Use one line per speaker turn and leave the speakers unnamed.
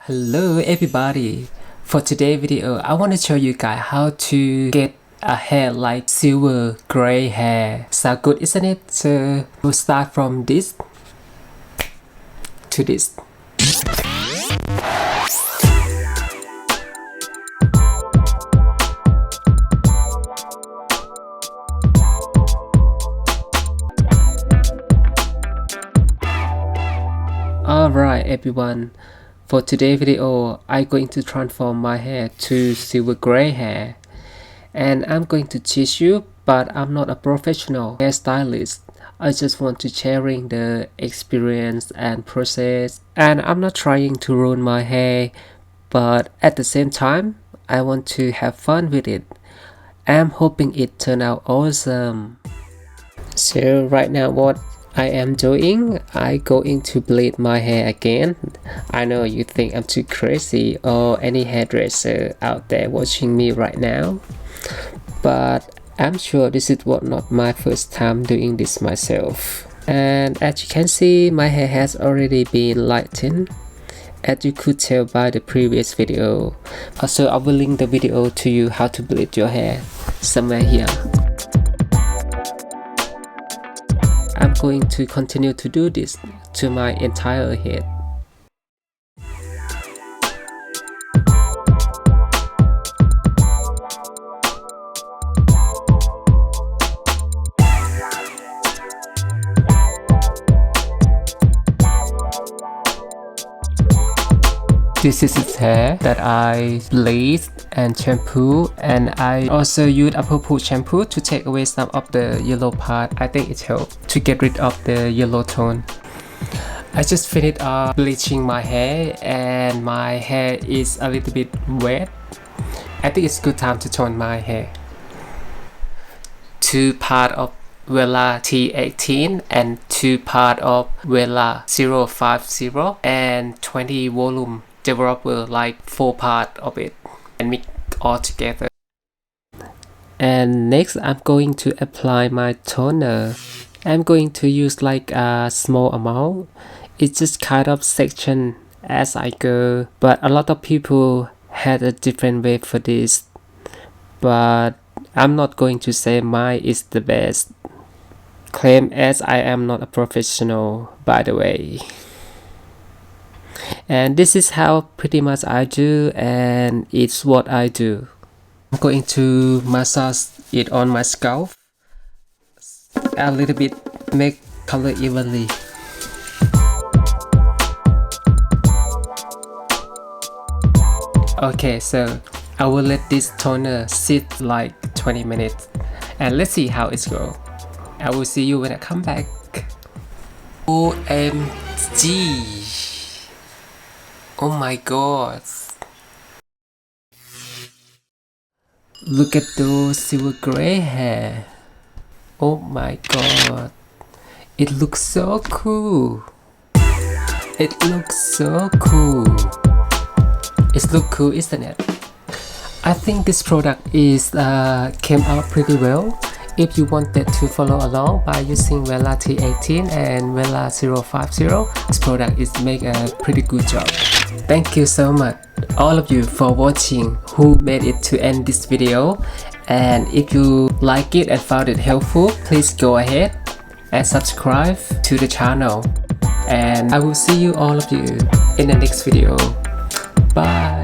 Hello everybody, for today's video I want to show you guys how to get a hair like silver gray hair. Sound good, isn't it? So we'll start from this to this. Alright everyone, for today's video I'm going to transform my hair to silver gray hair, and I'm going to teach you, but I'm not a professional hairstylist. I just want to sharing the experience and process, and I'm not trying to ruin my hair, but at the same time I want to have fun with it. I'm hoping it turn out awesome. So right now what I am doing, I going to bleach my hair again. I know you think I'm too crazy, or any hairdresser out there watching me right now, but I'm sure this is not my first time doing this myself. And as you can see, my hair has already been lightened, as you could tell by the previous video. Also, I will link the video to you how to bleach your hair somewhere here. I'm going to continue to do this to my entire head. This is his hair that I bleached and shampoo, and I also use a purple shampoo to take away some of the yellow part. I think it helps to get rid of the yellow tone. I just finished bleaching my hair, and my hair is a little bit wet. I think it's good time to tone my hair. 2 parts of Wella T18 and 2 parts of Wella 050 and 20 volume developer, like 4 parts of it, and mix all together. And next I'm going to apply my toner. I'm going to use like a small amount. It's just kind of section as I go, but a lot of people had a different way for this, but I'm not going to say mine is the best claim, as I am not a professional, by the way. And this is how pretty much I do, and it's what I do. I'm going to massage it on my scalp a little bit, make color evenly. Okay, so I will let this toner sit like 20 minutes, and let's see how it goes. I will see you when I come back. OMG! Oh my god! Look at those silver gray hair! Oh my god! It looks so cool! It looks so cool! It looks cool, isn't it? I think this product is came out pretty well. If you wanted to follow along by using Wella T18 and Wella 050, this product is make a pretty good job. Thank you so much, all of you, for watching who made it to end this video. And if you like it and found it helpful, please go ahead and subscribe to the channel. And I will see you all of you in the next video. Bye.